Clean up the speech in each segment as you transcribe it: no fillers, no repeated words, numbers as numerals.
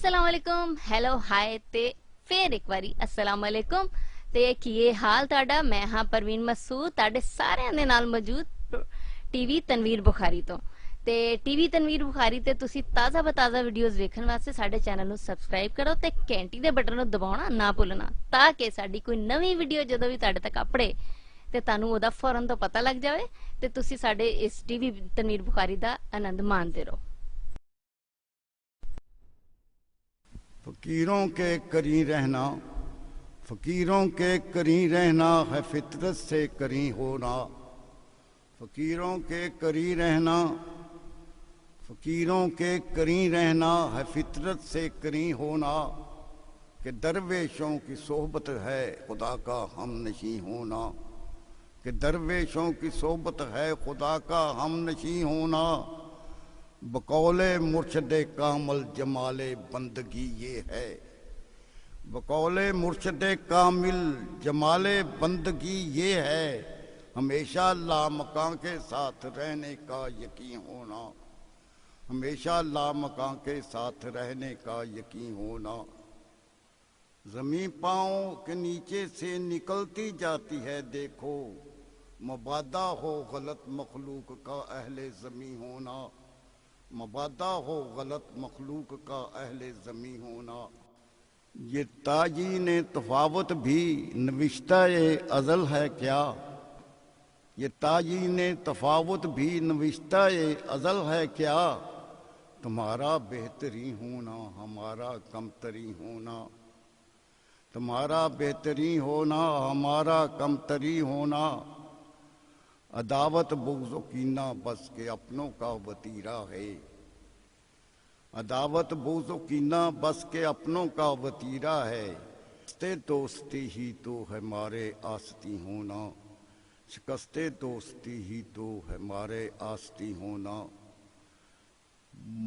अस्सलाम वालेकुम hello hi ते फिर एक बारी अस्सलाम वालेकुम ते की हाल ताड़ा मैं हाँ परवीन मसूद ताड़े सारे दे नाल मौजूद टीवी तनवीर बुखारी तो ते टीवी तनवीर बुखारी ते तुसी ताज़ा बताज़ा वीडियोस वेखण वास्ते साडे चैनल ਨੂੰ ਸਬਸਕ੍ਰਾਈਬ ਕਰੋ ਤੇ ਘੰਟੀ ਦੇ ਬਟਨ ਨੂੰ ਦਬਾਉਣਾ ਨਾ ਭੁੱਲਣਾ ਤਾਂ ਕਿ ਸਾਡੀ ਕੋਈ ਨਵੀਂ ਵੀਡੀਓ ਜਦੋਂ ਵੀ ਤੁਹਾਡੇ ਤੱਕ ਆਪੜੇ ਤੇ ਤੁਹਾਨੂੰ ਉਹਦਾ ਫੌਰਨ ਤੋਂ ਪਤਾ ਲੱਗ ਜਾਵੇ ਤੇ ਤੁਸੀਂ ਸਾਡੇ ਇਸ ਟੀਵੀ ਤਨਵੀਰ ਬੁਖਾਰੀ ਦਾ ਆਨੰਦ ਮਾਣਦੇ ਰਹੋ। फकीरों के करीं रहना, फकीरों के करीं रहना है फितरत से करीं होना। फकीरों के करीं रहना, फकीरों के करीं रहना है फितरत से करीं होना। कि दरवेशों की सोहबत है खुदा का हमनशी होना। कि दरवेशों की सोहबत है खुदा का हमनशी होना। बकौले मुर्शदे कामिल जमाले बंदगी ये है। बकौले मुर्शदे कामिल जमाले बंदगी ये है। हमेशा लामकां के साथ रहने का यकीन होना। हमेशा लामकां के साथ रहने का यकीन होना। ज़मीं पाँव के नीचे से निकलती जाती है देखो। मबादा हो गलत मखलूक का अहले ज़मीं होना। मबादा हो गलत मखलूक का अहले ज़मीं होना। ये ताजीन तफावत भी नविश्ता-ए अज़ल है क्या। ये ताजीन तफावत भी नविश्ता-ए अज़ल है क्या। तुम्हारा बेहतरी होना हमारा कमतरी होना। तुम्हारा बेहतरी होना हमारा कमतरी होना। अदावत बुग़्ज़ कीना बस के अपनों का वतीरा है। अदावत बुग़्ज़ कीना बस के अपनों का वतीरा है। शिकस्ते दोस्ती ही तो है मारे आस्ती होना। शिकस्ते दोस्ती ही तो है मारे आस्ती होना।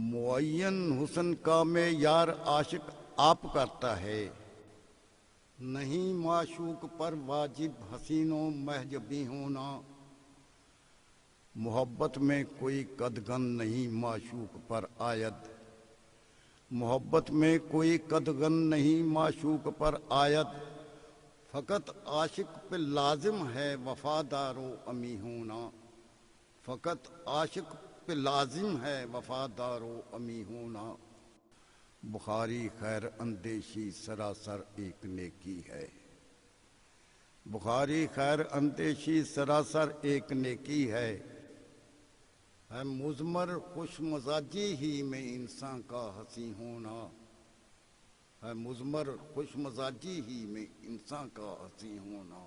मुअय्यन हुस्न का मेयार आशिक आप करता है। नहीं माशूक पर वाजिब हसीनों महजबी होना। मोहब्बत में कोई कदगन नहीं माशूक पर आयद। मोहब्बत में कोई कदगन नहीं माशूक पर आयद। फ़कत आशिक पे लाजिम है वफादारो अमी होना। फ़कत आशिक पे लाजिम है वफादारो अमी होना। बुखारी खैर अंदेशी सरासर एक नेकी है। बुखारी खैर अंदेशी सरासर एक नेकी है मुज़मर खुश मजाजी ही में इंसान का हंसी होना। है मुज़मर खुश मजाजी ही में इंसान का हंसी होना।